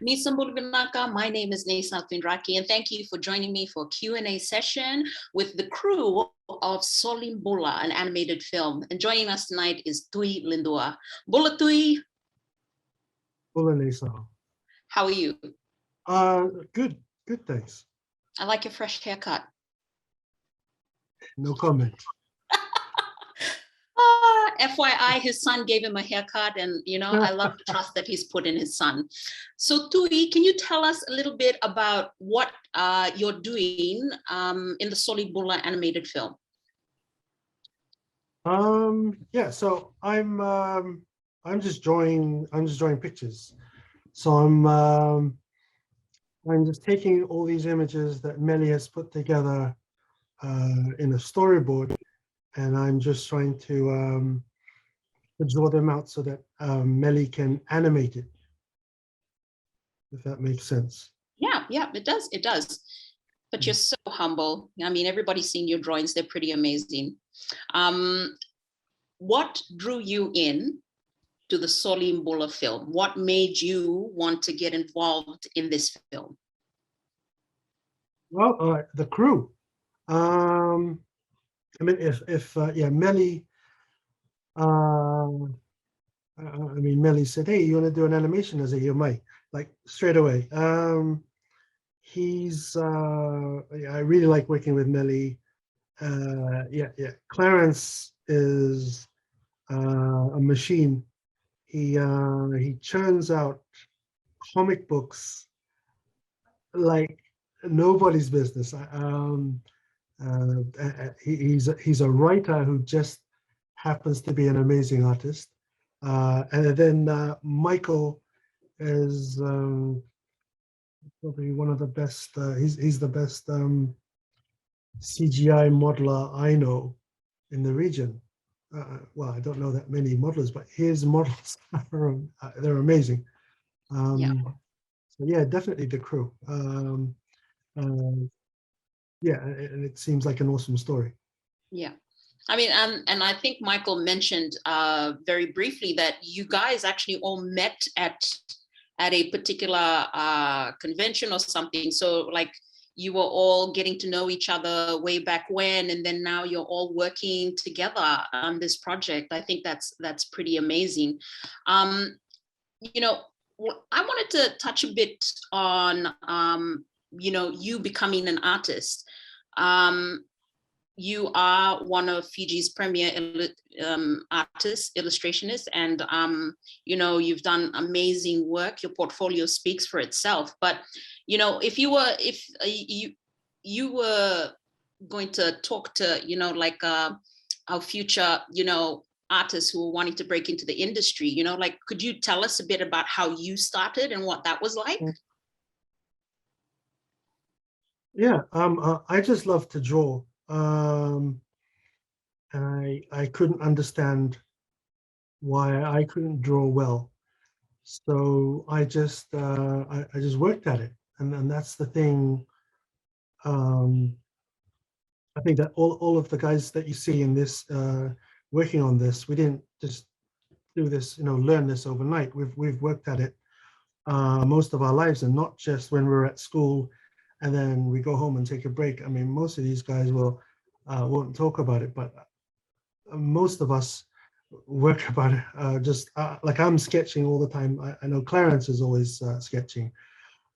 Neisau Tuidraki. My name is Neisau Tuidraki, and thank you for joining me for a Q&A session with the crew of Soli Bula, an animated film. And joining us tonight is Tui Ledua. Bula Tui. Bula Neisau. How are you? Good, thanks. I like your fresh haircut. No comment. FYI, his son gave him a haircut, and I love the trust that he's put in his son. So Tui, can you tell us a little bit about what you're doing in the Soli Bula animated film? Yeah, so I'm just drawing pictures. So I'm just taking all these images that Melly has put together in a storyboard, and I'm just trying to draw them out so that Melly can animate it, if that makes sense. Yeah, it does. But you're so humble. I mean, everybody's seen your drawings. They're pretty amazing. What drew you in to the Soli Bula film? What made you want to get involved in this film? Well, the crew. I mean, if Melly, Melly said, "Hey, you want to do an animation?" I said, "You might," like straight away. I really like working with Melly. Clarence is a machine. He churns out comic books like nobody's business. He's a writer who just happens to be an amazing artist. And then Michael is probably one of the best. He's the best CGI modeler I know in the region. Well, I don't know that many modelers, but his models are they're amazing. So yeah, definitely the crew. Yeah, and it seems like an awesome story. Yeah. I mean, and I think Michael mentioned very briefly that you guys actually all met at a particular convention or something. So like you were all getting to know each other way back when, and then now you're all working together on this project. I think that's pretty amazing. I wanted to touch a bit on you becoming an artist. You are one of Fiji's premier artists, illustrationists, and you've done amazing work. Your portfolio speaks for itself. But if you were going to talk to our future artists who are wanting to break into the industry, could you tell us a bit about how you started and what that was like? Yeah, I just love to draw. I couldn't understand why I couldn't draw well, so I just worked at it, and that's the thing. I think that all of the guys that you see in this working on this, we didn't just do this, learn this overnight. We've worked at it most of our lives, and not just when we're at school and then we go home and take a break. I mean, most of these guys won't talk about it, but most of us work about it. Like I'm sketching all the time. I know Clarence is always sketching,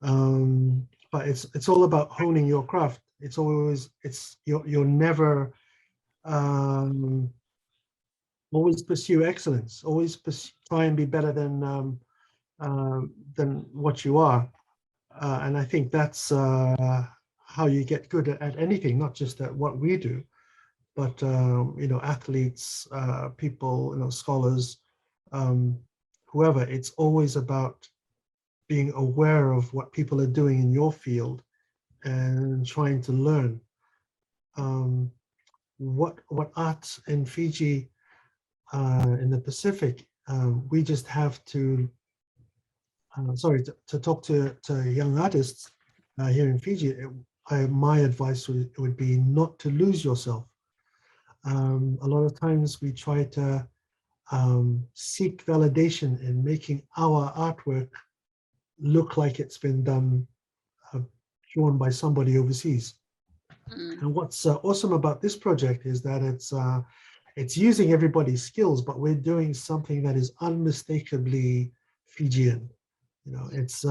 but it's all about honing your craft. You're never always pursue excellence. Always try and be better than what you are. And I think that's how you get good at anything, not just at what we do, but athletes, people, scholars, whoever. It's always about being aware of what people are doing in your field and trying to learn. What arts in Fiji, in the Pacific, we just have to. To talk to young artists here in Fiji, my advice would be not to lose yourself. A lot of times we try to seek validation in making our artwork look like it's been done, drawn by somebody overseas. And what's awesome about this project is that it's using everybody's skills, but we're doing something that is unmistakably Fijian. You know, it's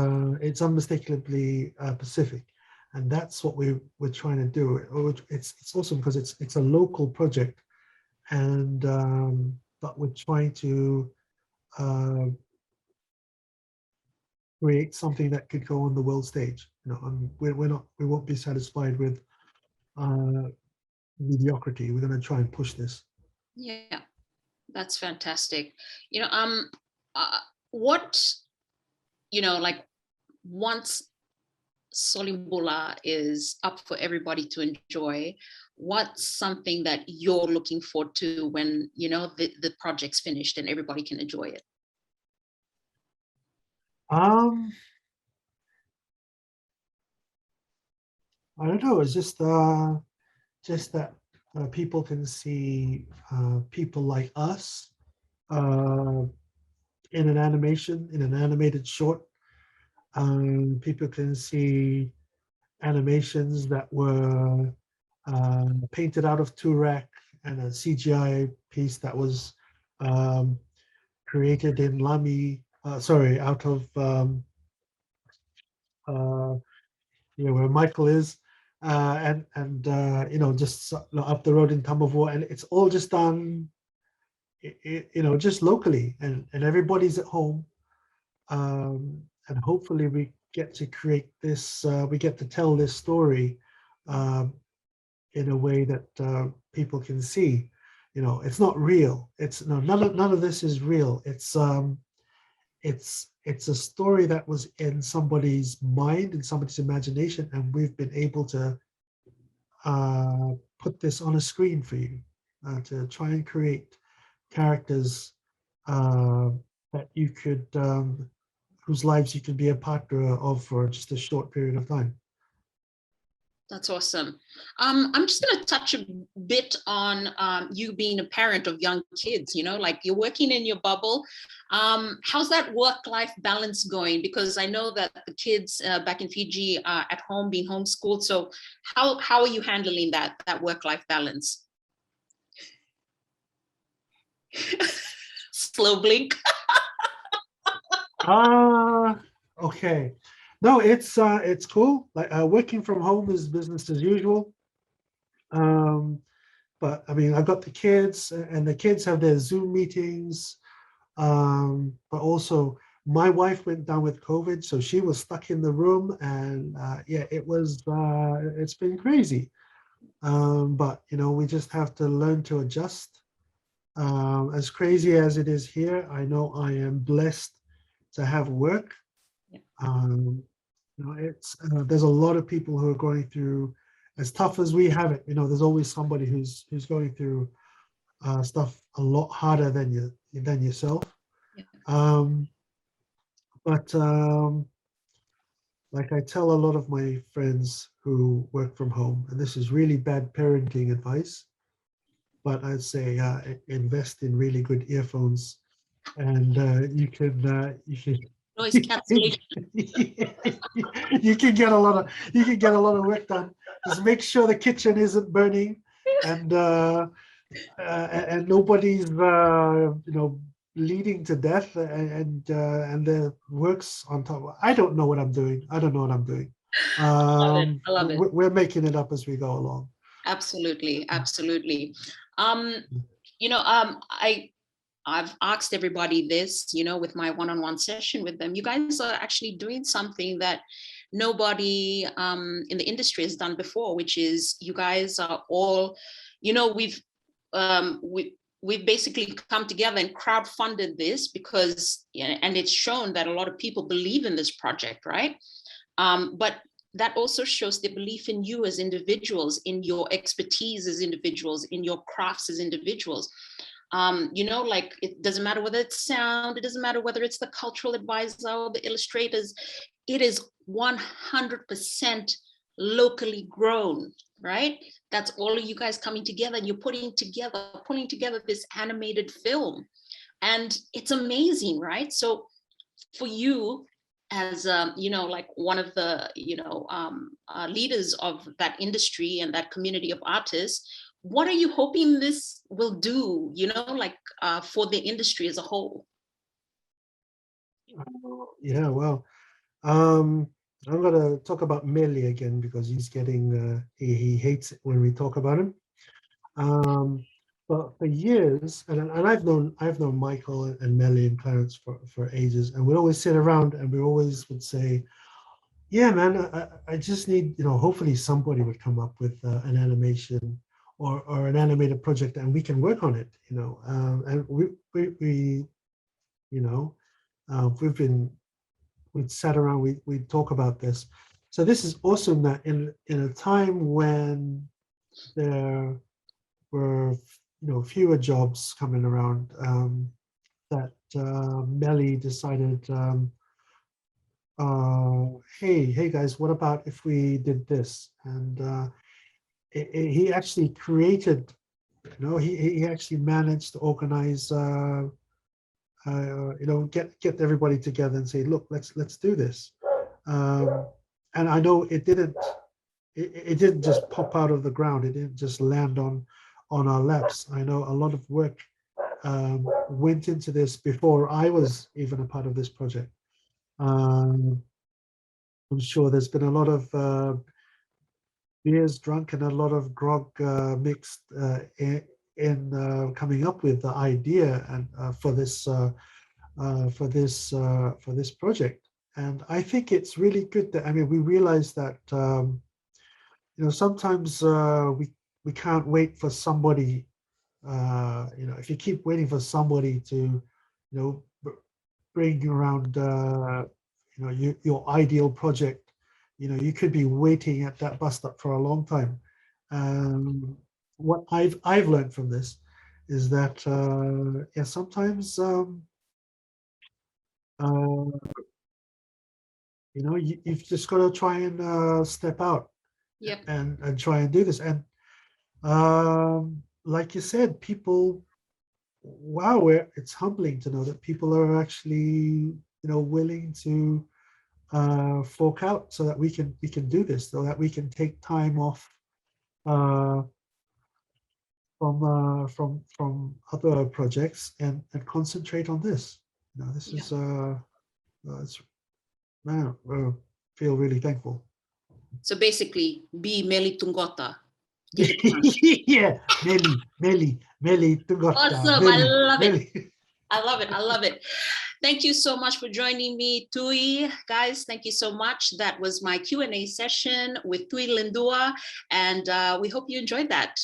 unmistakably Pacific, and that's what we're trying to do. It's awesome because it's a local project, and but we're trying to create something that could go on the world stage. You know, and we won't be satisfied with mediocrity. We're going to try and push this. Yeah, that's fantastic. You know, what, you know, like once Soli Bula is up for everybody to enjoy, what's something that you're looking forward to when, you know, the project's finished and everybody can enjoy it? I don't know. It's just that people can see people like us in an animation, in an animated short. People can see animations that were painted out of Tuidraki and a CGI piece that was created in Lami, out of where Michael is, and you know, just up the road in Tamavua, and it's all just done, you know, just locally, and everybody's at home, and hopefully we get to create this, we get to tell this story in a way that people can see. You know, it's not real. It's none of this is real. It's a story that was in somebody's mind, in somebody's imagination, and we've been able to put this on a screen for you, to try and create characters that you could, whose lives you could be a part of for just a short period of time. That's awesome. I'm just going to touch a bit on you being a parent of young kids, you know, like you're working in your bubble. How's that work-life balance going? Because I know that the kids back in Fiji are at home being homeschooled. So how are you handling that work-life balance? Slow blink. Okay. No, it's cool. Like working from home is business as usual. But I mean, I've got the kids, and the kids have their Zoom meetings. But also, my wife went down with COVID, so she was stuck in the room, and yeah, it's been crazy. But you know, we just have to learn to adjust. As crazy as it is here, I know I am blessed to have work. You know, there's a lot of people who are going through, as tough as we have it. You know, there's always somebody who's going through stuff a lot harder than yourself. Yeah. But like I tell a lot of my friends who work from home, and this is really bad parenting advice, but I'd say invest in really good earphones, and you can noise cancellation. you can get a lot of work done. Just make sure the kitchen isn't burning, and nobody's you know, bleeding to death, and the works on top. I don't know what I'm doing. I love it. We're making it up as we go along. Absolutely. You know, I've asked everybody this, you know, with my one-on-one session with them. You guys are actually doing something that nobody in the industry has done before, which is you guys are all, you know, we've basically come together and crowdfunded this because, and it's shown that a lot of people believe in this project, right? But that also shows the belief in you as individuals, in your expertise as individuals, in your crafts as individuals. You know, like it doesn't matter whether it's sound, it doesn't matter whether it's the cultural advisor or the illustrators, it is 100% locally grown, right? That's all of you guys coming together, and you're putting together this animated film, and it's amazing, right? So for you, as you know, like one of the leaders of that industry and that community of artists, what are you hoping this will do, like for the industry as a whole? Yeah, well, I'm gonna talk about Meli again because he's getting he hates it when we talk about him. But for years, and I've known Michael and Melly and Clarence for ages, and we'd always sit around and we always would say, "Yeah, man, I just need, hopefully somebody would come up with an animation or an animated project, and we can work on it, And we you know, we'd sat around, we'd talk about this. So this is awesome that in a time when there were fewer jobs coming around, that Melly decided, hey guys, what about if we did this? And he actually created, he actually managed to organize, get everybody together and say, look, let's do this. And I know it didn't just pop out of the ground. It didn't just land on our laps. I know a lot of work went into this before I was even a part of this project. I'm sure there's been a lot of beers drunk and a lot of grog mixed in coming up with the idea and for this project. And I think it's really good that, we realize that sometimes we can't wait for somebody. If you keep waiting for somebody to, bring around, your ideal project, you could be waiting at that bus stop for a long time. What I've learned from this is that, sometimes, you've just got to try and step out. Yep. and try and do this. And like you said, people, wow, it's humbling to know that people are actually, willing to fork out so that we can do this, so that we can take time off from other projects and concentrate on this. This is it's, man, I feel really thankful. So basically, be Meli Tungota. Yeah, Meli Tungota. Awesome. I love it. I love it. Thank you so much for joining me, Tui. Guys, thank you so much. That was my Q&A session with Tui Ledua, and we hope you enjoyed that.